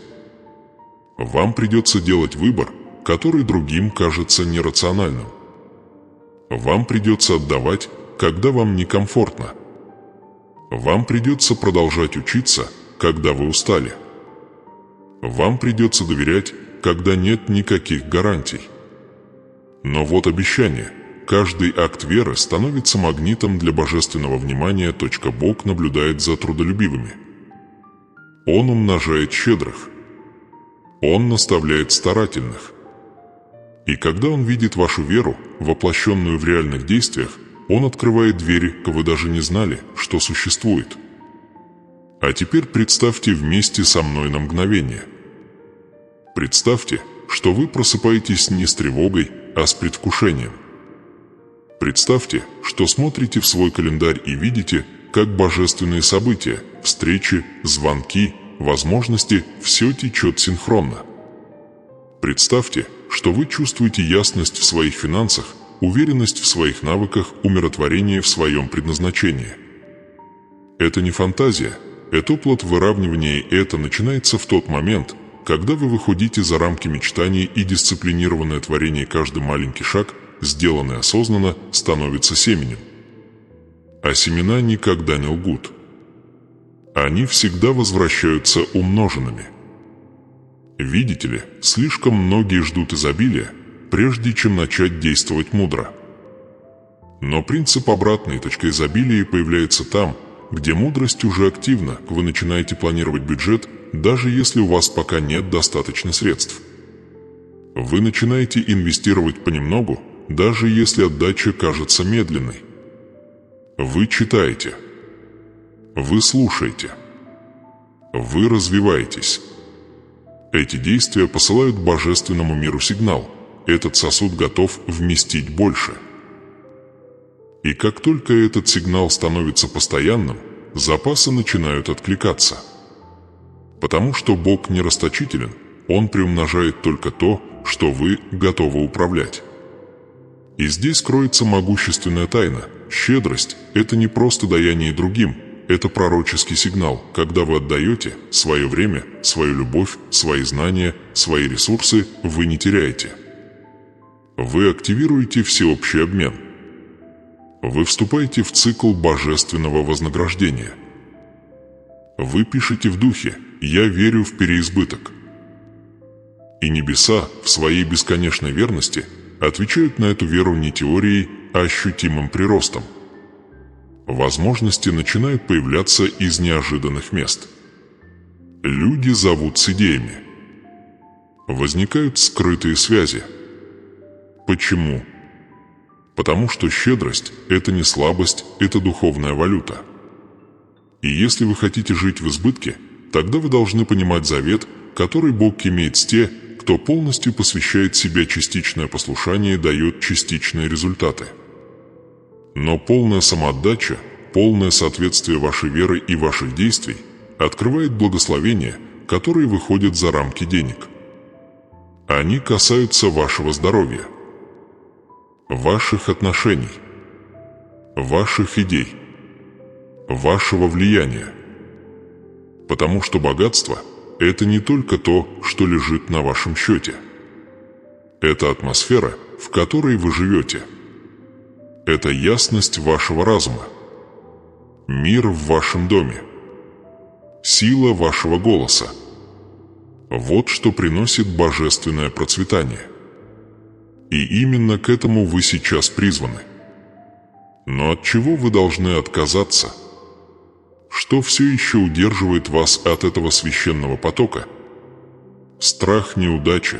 Вам придется делать выбор, который другим кажется нерациональным. Вам придется отдавать, когда вам некомфортно. Вам придется продолжать учиться, когда вы устали. Вам придется доверять, когда нет никаких гарантий. Но вот обещание. Каждый акт веры становится магнитом для божественного внимания. Бог наблюдает за трудолюбивыми. Он умножает щедрых. Он наставляет старательных. И когда Он видит вашу веру, воплощенную в реальных действиях, Он открывает двери, вы даже не знали, что существует. А теперь представьте вместе со мной на мгновение. Представьте, что вы просыпаетесь не с тревогой, а с предвкушением. Представьте, что смотрите в свой календарь и видите, как божественные события, встречи, звонки, возможности – все течет синхронно. Представьте, что вы чувствуете ясность в своих финансах, уверенность в своих навыках, умиротворение в своем предназначении. Это не фантазия, это плод выравнивания, и это начинается в тот момент, когда вы выходите за рамки мечтаний, и дисциплинированное творение, каждый маленький шаг, сделанный осознанно, становится семенем. А семена никогда не лгут. Они всегда возвращаются умноженными. Видите ли, слишком многие ждут изобилия, прежде чем начать действовать мудро. Но принцип обратной точки изобилия появляется там, где мудрость уже активна. Вы начинаете планировать бюджет, даже если у вас пока нет достаточно средств. Вы начинаете инвестировать понемногу, даже если отдача кажется медленной. Вы читаете. Вы слушаете. Вы развиваетесь. Эти действия посылают божественному миру сигнал. Этот сосуд готов вместить больше. И как только этот сигнал становится постоянным, запасы начинают откликаться. Потому что Бог не расточителен, Он приумножает только то, что вы готовы управлять. И здесь кроется могущественная тайна. Щедрость – это не просто даяние другим, это пророческий сигнал, когда вы отдаете свое время, свою любовь, свои знания, свои ресурсы, вы не теряете. Вы активируете всеобщий обмен. Вы вступаете в цикл божественного вознаграждения. Вы пишете в духе «Я верю в переизбыток». И небеса в своей бесконечной верности отвечают на эту веру не теорией, а ощутимым приростом. Возможности начинают появляться из неожиданных мест. Люди зовут с идеями. Возникают скрытые связи. Почему? Потому что щедрость – это не слабость, это духовная валюта. И если вы хотите жить в избытке, тогда вы должны понимать завет, который Бог имеет с тем, кто полностью посвящает себя. Частичное послушание дает частичные результаты. Но полная самоотдача, полное соответствие вашей веры и ваших действий открывает благословения, которые выходят за рамки денег. Они касаются вашего здоровья, ваших отношений, ваших идей, вашего влияния. Потому что богатство – это не только то, что лежит на вашем счете. Это атмосфера, в которой вы живете. Это ясность вашего разума, мир в вашем доме, сила вашего голоса. Вот что приносит божественное процветание. И именно к этому вы сейчас призваны. Но от чего вы должны отказаться? Что все еще удерживает вас от этого священного потока? Страх неудачи.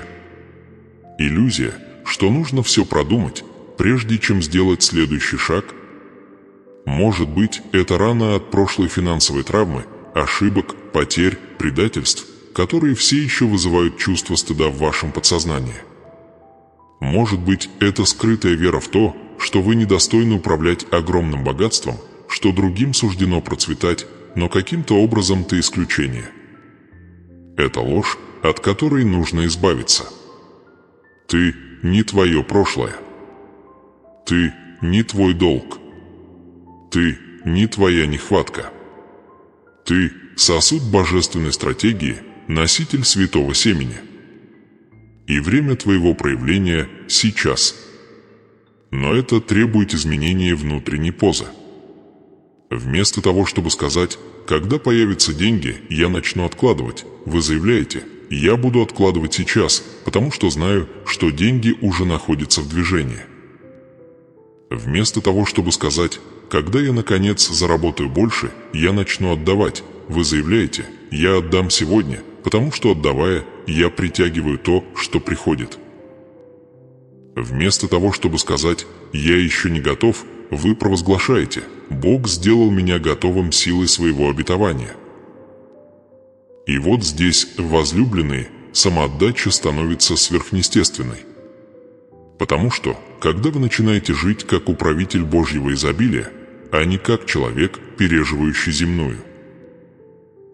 Иллюзия, что нужно все продумать, прежде чем сделать следующий шаг. Может быть, это рана от прошлой финансовой травмы, ошибок, потерь, предательств, которые все еще вызывают чувство стыда в вашем подсознании. Может быть, это скрытая вера в то, что вы недостойны управлять огромным богатством, что другим суждено процветать, но каким-то образом ты исключение. Это ложь, от которой нужно избавиться. Ты не твое прошлое. Ты не твой долг. Ты не твоя нехватка. Ты сосуд божественной стратегии, носитель святого семени. И время твоего проявления сейчас. Но это требует изменения внутренней позы. Вместо того, чтобы сказать «когда появятся деньги, я начну откладывать», вы заявляете «я буду откладывать сейчас, потому что знаю, что деньги уже находятся в движении». Вместо того, чтобы сказать «когда я наконец заработаю больше, я начну отдавать», вы заявляете «я отдам сегодня, потому что отдавая, я притягиваю то, что приходит». Вместо того, чтобы сказать «я еще не готов», вы провозглашаете «Бог сделал меня готовым силой своего обетования». И вот здесь, возлюбленные, самоотдача становится сверхъестественной. Потому что, когда вы начинаете жить как управитель Божьего изобилия, а не как человек, переживающий земную,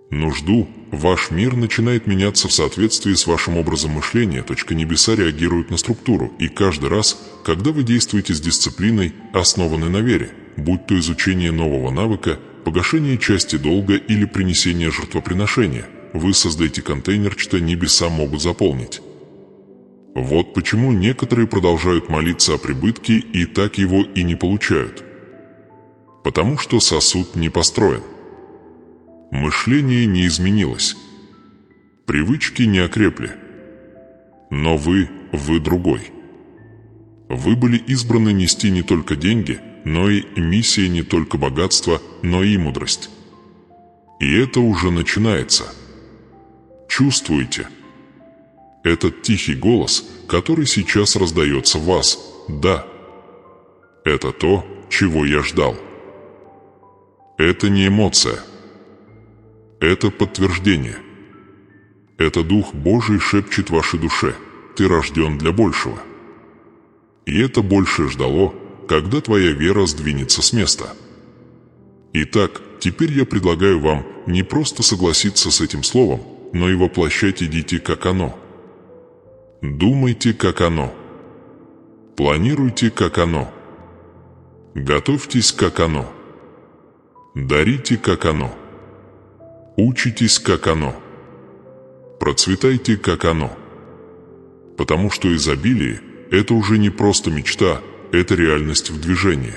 нужду, ваш мир начинает меняться в соответствии с вашим образом мышления. Небеса реагируют на структуру, и каждый раз, когда вы действуете с дисциплиной, основанной на вере, будь то изучение нового навыка, погашение части долга или принесение жертвоприношения, вы создаете контейнер, что небеса могут заполнить. Вот почему некоторые продолжают молиться о прибытке и так его и не получают. Потому что сосуд не построен. Мышление не изменилось. Привычки не окрепли. Но вы другой. Вы были избраны нести не только деньги, но и миссия, не только богатство, но и мудрость. И это уже начинается. Чувствуете? Этот тихий голос, который сейчас раздается в вас, да. Это то, чего я ждал. Это не эмоция. Это подтверждение. Это Дух Божий шепчет вашей душе: ты рожден для большего. И это больше ждало, когда твоя вера сдвинется с места. Итак, теперь я предлагаю вам не просто согласиться с этим словом, но и воплощать идите как оно. Думайте как оно. Планируйте как оно. Готовьтесь как оно. Дарите как оно. Учитесь как оно. Процветайте как оно. Потому что изобилие – это уже не просто мечта, это реальность в движении.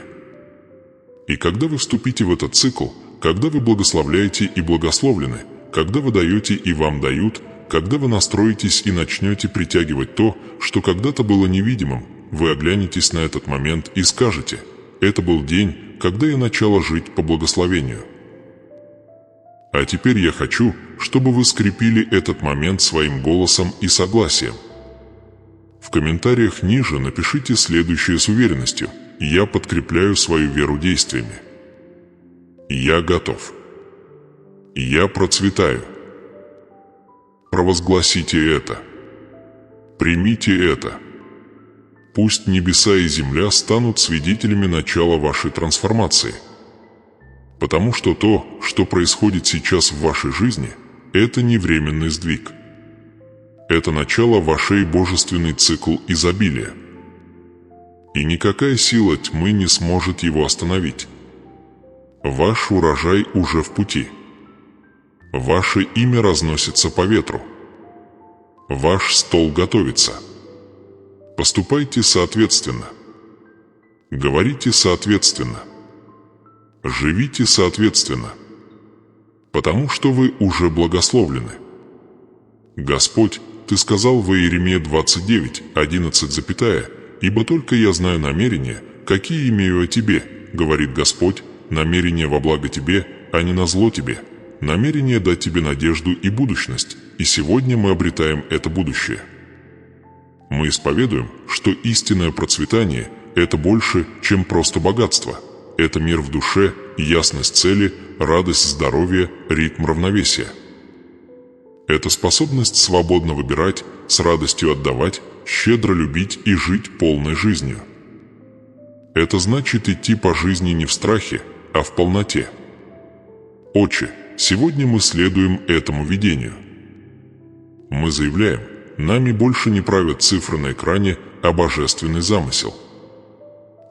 И когда вы вступите в этот цикл, когда вы благословляете и благословлены, когда вы даете и вам дают, когда вы настроитесь и начнете притягивать то, что когда-то было невидимым, вы оглянетесь на этот момент и скажете: «Это был день, когда я начала жить по благословению». А теперь я хочу, чтобы вы скрепили этот момент своим голосом и согласием. В комментариях ниже напишите следующее с уверенностью: «Я подкрепляю свою веру действиями». Я готов. Я процветаю. Провозгласите это. Примите это. Пусть небеса и земля станут свидетелями начала вашей трансформации. Потому что то, что происходит сейчас в вашей жизни, это не временный сдвиг. Это начало вашей божественный цикл изобилия. И никакая сила тьмы не сможет его остановить. Ваш урожай уже в пути. Ваше имя разносится по ветру. Ваш стол готовится. Поступайте соответственно. Говорите соответственно. Живите соответственно. Потому что вы уже благословлены. Господь, Ты сказал в Иеремии 29:11, «Ибо только я знаю намерения, какие имею о тебе, говорит Господь, намерения во благо тебе, а не на зло тебе, намерение дать тебе надежду и будущность, и сегодня мы обретаем это будущее». Мы исповедуем, что истинное процветание – это больше, чем просто богатство. Это мир в душе, ясность цели, радость здоровья, ритм равновесия. Это способность свободно выбирать, с радостью отдавать, щедро любить и жить полной жизнью. Это значит идти по жизни не в страхе, а в полноте. Отче, сегодня мы следуем этому видению. Мы заявляем, нами больше не правят цифры на экране, а божественный замысел.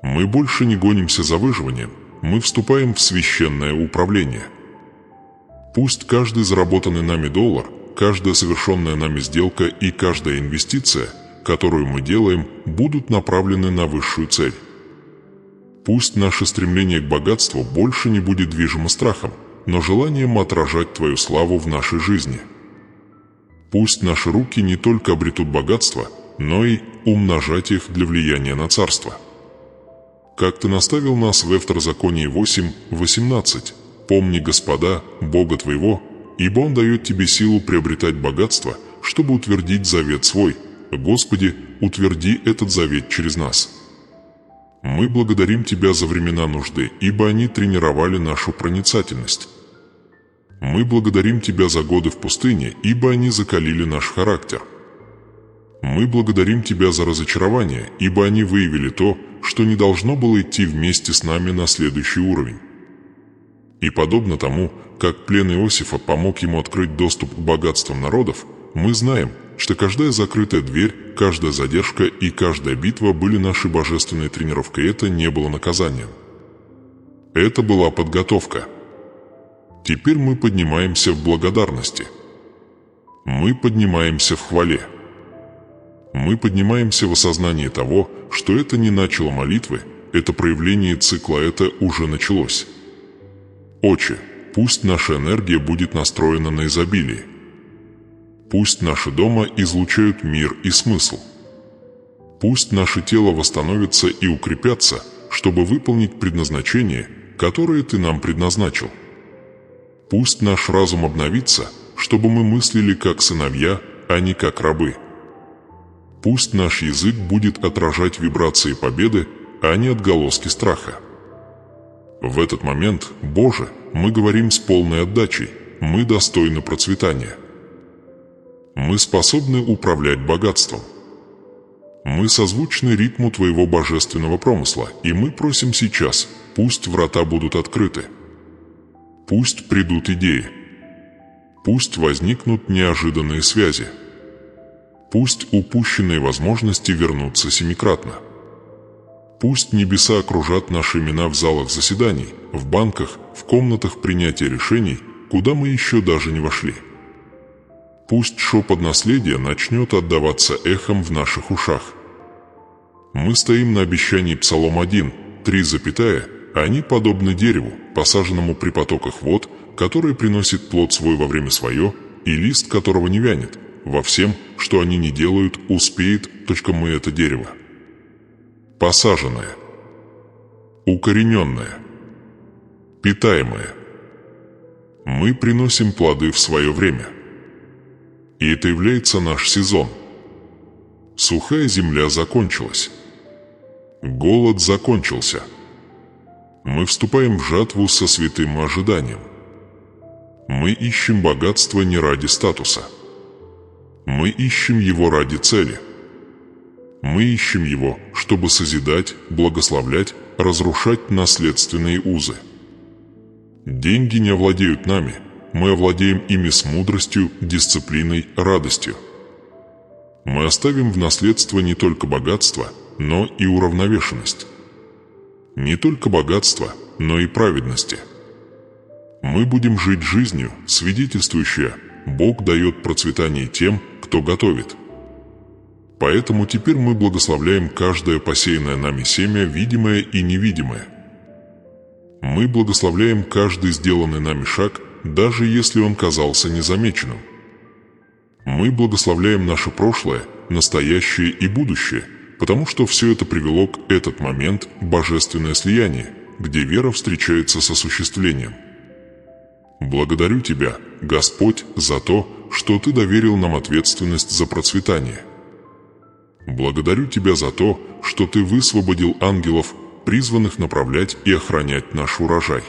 Мы больше не гонимся за выживанием, мы вступаем в священное управление. Пусть каждый заработанный нами доллар, каждая совершенная нами сделка и каждая инвестиция, которую мы делаем, будут направлены на высшую цель. Пусть наше стремление к богатству больше не будет движимо страхом, но желанием отражать Твою славу в нашей жизни. Пусть наши руки не только обретут богатство, но и умножать их для влияния на царство. Как Ты наставил нас в Второзаконии 8:18, «Помни Господа, Бога твоего, ибо Он дает тебе силу приобретать богатство, чтобы утвердить завет свой. Господи, утверди этот завет через нас». Мы благодарим Тебя за времена нужды, ибо они тренировали нашу проницательность. Мы благодарим Тебя за годы в пустыне, ибо они закалили наш характер. Мы благодарим Тебя за разочарование, ибо они выявили то, что не должно было идти вместе с нами на следующий уровень. И подобно тому, как плен Иосифа помог ему открыть доступ к богатствам народов, мы знаем, что каждая закрытая дверь, каждая задержка и каждая битва были нашей божественной тренировкой, и это не было наказанием. Это была подготовка. Теперь мы поднимаемся в благодарности. Мы поднимаемся в хвале. Мы поднимаемся в осознании того, что это не начало молитвы, это проявление цикла, это уже началось. Отче, пусть наша энергия будет настроена на изобилие. Пусть наши дома излучают мир и смысл. Пусть наше тело восстановится и укрепятся, чтобы выполнить предназначение, которое Ты нам предназначил. Пусть наш разум обновится, чтобы мы мыслили как сыновья, а не как рабы. Пусть наш язык будет отражать вибрации победы, а не отголоски страха. В этот момент, Боже, мы говорим с полной отдачей, мы достойны процветания. Мы способны управлять богатством. Мы созвучны ритму Твоего божественного промысла, и мы просим сейчас, пусть врата будут открыты. Пусть придут идеи. Пусть возникнут неожиданные связи. Пусть упущенные возможности вернутся семикратно. Пусть небеса окружат наши имена в залах заседаний, в банках, в комнатах принятия решений, куда мы еще даже не вошли. Пусть шепот наследия начнет отдаваться эхом в наших ушах. Мы стоим на обещании Псалом 1, 3, они подобны дереву, посаженному при потоках вод, которое приносит плод свой во время свое, и лист которого не вянет. Во всем, что они не делают, успеет, мы это дерево. Посаженное, укорененное, питаемое. Мы приносим плоды в свое время. И это является наш сезон. Сухая земля закончилась. Голод закончился. Мы вступаем в жатву со святым ожиданием. Мы ищем богатство не ради статуса. Мы ищем его ради цели. Мы ищем его, чтобы созидать, благословлять, разрушать наследственные узы. Деньги не овладеют нами, мы овладеем ими с мудростью, дисциплиной, радостью. Мы оставим в наследство не только богатство, но и уравновешенность. Не только богатство, но и праведности. Мы будем жить жизнью, свидетельствующей: Бог дает процветание тем, кто готовит. Поэтому теперь мы благословляем каждое посеянное нами семя, видимое и невидимое. Мы благословляем каждый сделанный нами шаг, даже если он казался незамеченным. Мы благословляем наше прошлое, настоящее и будущее, потому что все это привело к этот момент божественное слияние, где вера встречается с осуществлением. Благодарю Тебя, Господь, за то, что Ты доверил нам ответственность за процветание. Благодарю Тебя за то, что Ты высвободил ангелов, призванных направлять и охранять наш урожай.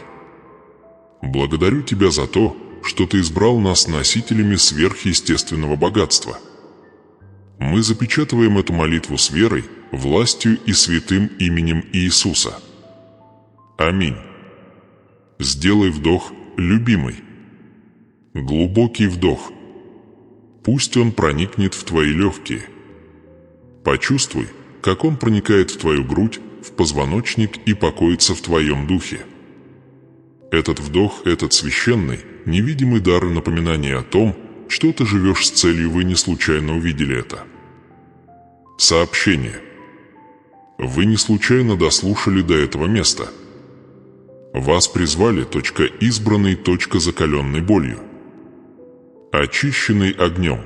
Благодарю Тебя за то, что Ты избрал нас носителями сверхъестественного богатства. Мы запечатываем эту молитву с верой, властью и святым именем Иисуса. Аминь. Сделай вдох, любимый. Глубокий вдох. Пусть он проникнет в твои легкие. Почувствуй, как он проникает в твою грудь, в позвоночник и покоится в твоем духе. Этот вдох, этот священный, невидимый дар и напоминание о том, что ты живешь с целью, вы не случайно увидели это. Сообщение. Вы не случайно дослушали до этого места. Вас призвали, избранный, закаленный болью. Очищенный огнем.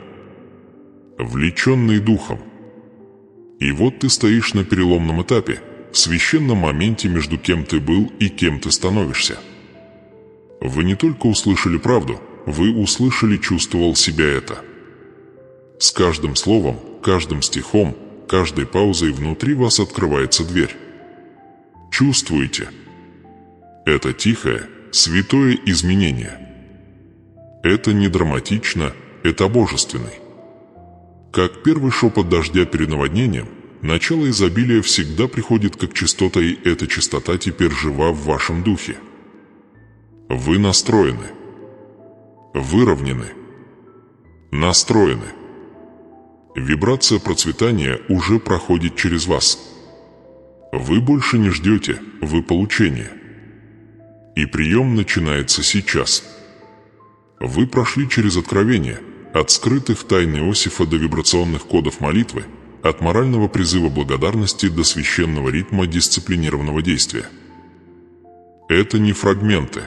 Влеченный духом. И вот ты стоишь на переломном этапе, в священном моменте между кем ты был и кем ты становишься. Вы не только услышали правду, вы услышали, чувствовал себя это. С каждым словом, каждым стихом, каждой паузой внутри вас открывается дверь. Чувствуете? Это тихое, святое изменение. Это не драматично, это божественный. Как первый шепот дождя перед наводнением, начало изобилия всегда приходит как частота, и эта частота теперь жива в вашем духе. Вы настроены. Выровнены. Настроены. Вибрация процветания уже проходит через вас. Вы больше не ждете, вы получение. И прием начинается сейчас. Вы прошли через откровение, от скрытых тайн Иосифа до вибрационных кодов молитвы, от морального призыва благодарности до священного ритма дисциплинированного действия. Это не фрагменты.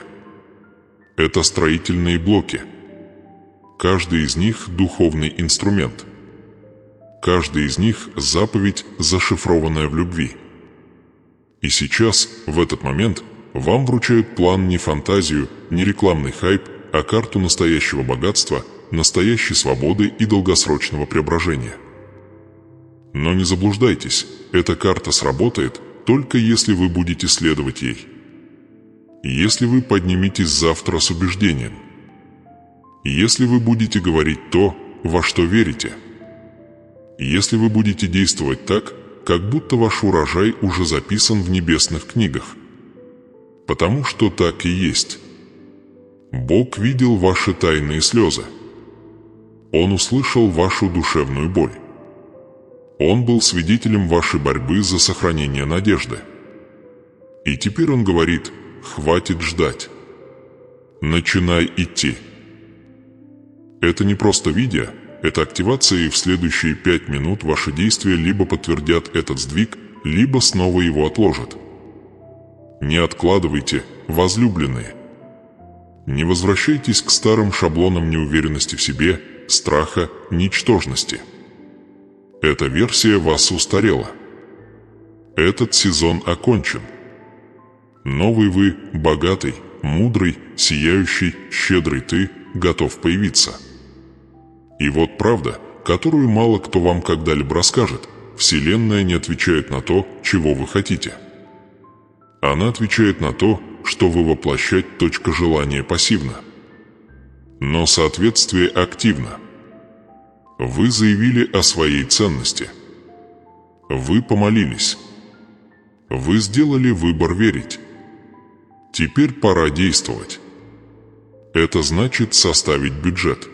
Это строительные блоки. Каждый из них – духовный инструмент. Каждый из них – заповедь, зашифрованная в любви. И сейчас, в этот момент, вам вручают план не фантазию, не рекламный хайп, а карту настоящего богатства, настоящей свободы и долгосрочного преображения. Но не заблуждайтесь, эта карта сработает, только если вы будете следовать ей. Если вы подниметесь завтра с убеждением. Если вы будете говорить то, во что верите. Если вы будете действовать так, как будто ваш урожай уже записан в небесных книгах. Потому что так и есть. Бог видел ваши тайные слезы. Он услышал вашу душевную боль. Он был свидетелем вашей борьбы за сохранение надежды. И теперь Он говорит: хватит ждать. Начинай идти. Это не просто видео, это активация, и в следующие 5 минут ваши действия либо подтвердят этот сдвиг, либо снова его отложат. Не откладывайте, возлюбленные. Не возвращайтесь к старым шаблонам неуверенности в себе, страха, ничтожности. Эта версия вас устарела. Этот сезон окончен. Новый вы, богатый, мудрый, сияющий, щедрый ты, готов появиться. И вот правда, которую мало кто вам когда-либо расскажет: Вселенная не отвечает на то, чего вы хотите. Она отвечает на то, что вы воплощать. Желание пассивно. Но соответствие активно. Вы заявили о своей ценности. Вы помолились. Вы сделали выбор верить. Теперь пора действовать. Это значит составить бюджет.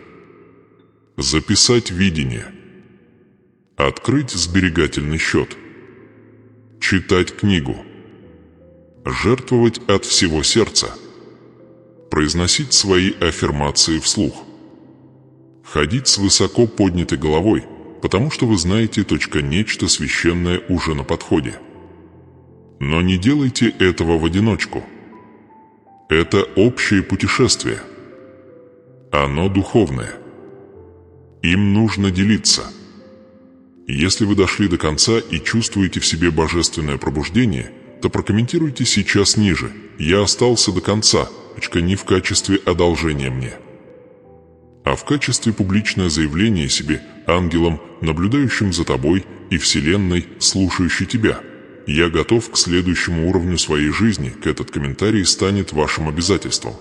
Записать видение. Открыть сберегательный счет. Читать книгу. Жертвовать от всего сердца. Произносить свои аффирмации вслух. Ходить с высоко поднятой головой, потому что вы знаете, нечто священное уже на подходе. Но не делайте этого в одиночку. Это общее путешествие. Оно духовное. Им нужно делиться. Если вы дошли до конца и чувствуете в себе божественное пробуждение, то прокомментируйте сейчас ниже: «Я остался до конца», не в качестве одолжения мне, а в качестве публичное заявление себе, ангелам, наблюдающим за тобой, и Вселенной, слушающей тебя. «Я готов к следующему уровню своей жизни», этот комментарий станет вашим обязательством.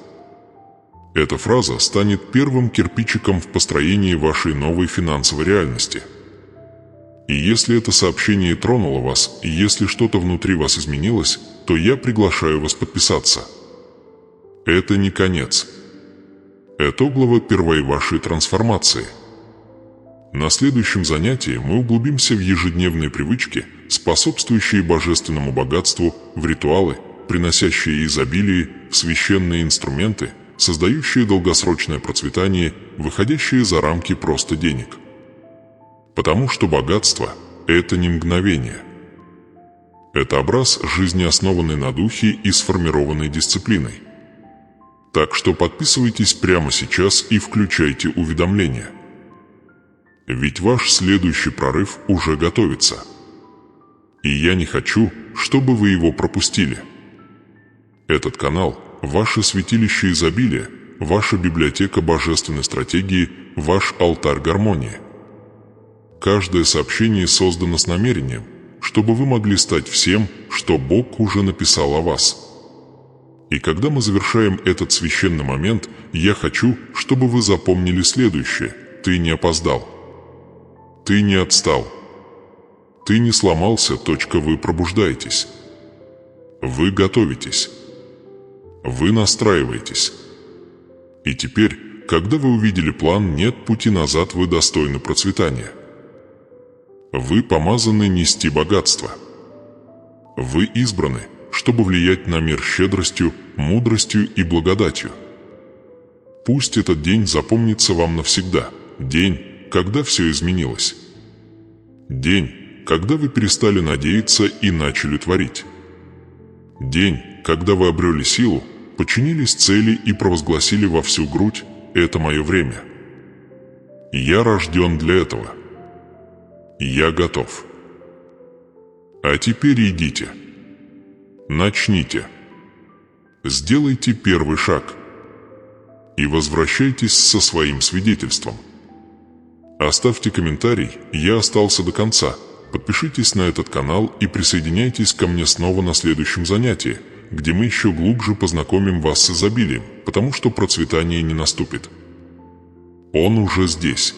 Эта фраза станет первым кирпичиком в построении вашей новой финансовой реальности. И если это сообщение тронуло вас, и если что-то внутри вас изменилось, то я приглашаю вас подписаться. Это не конец. Это глава первой вашей трансформации. На следующем занятии мы углубимся в ежедневные привычки, способствующие божественному богатству, в ритуалы, приносящие изобилие, в священные инструменты, создающие долгосрочное процветание, выходящие за рамки просто денег. Потому что богатство – это не мгновение. Это образ жизни, основанный на духе и сформированной дисциплиной. Так что подписывайтесь прямо сейчас и включайте уведомления. Ведь ваш следующий прорыв уже готовится. И я не хочу, чтобы вы его пропустили. Этот канал – ваше святилище изобилия, ваша библиотека божественной стратегии, ваш алтарь гармонии. Каждое сообщение создано с намерением, чтобы вы могли стать всем, что Бог уже написал о вас. И когда мы завершаем этот священный момент, я хочу, чтобы вы запомнили следующее: ты не опоздал. Ты не отстал. Ты не сломался. Вы пробуждаетесь. Вы готовитесь. Вы настраиваетесь. И теперь, когда вы увидели план «Нет пути назад», вы достойны процветания. Вы помазаны нести богатство. Вы избраны, чтобы влиять на мир щедростью, мудростью и благодатью. Пусть этот день запомнится вам навсегда. День, когда все изменилось. День, когда вы перестали надеяться и начали творить. День, когда вы обрели силу, подчинились цели и провозгласили во всю грудь: «Это мое время. Я рожден для этого. Я готов». А теперь идите. Начните. Сделайте первый шаг. И возвращайтесь со своим свидетельством. Оставьте комментарий «Я остался до конца». Подпишитесь на этот канал и присоединяйтесь ко мне снова на следующем занятии, где мы еще глубже познакомим вас с изобилием, потому что процветание не наступит. Он уже здесь.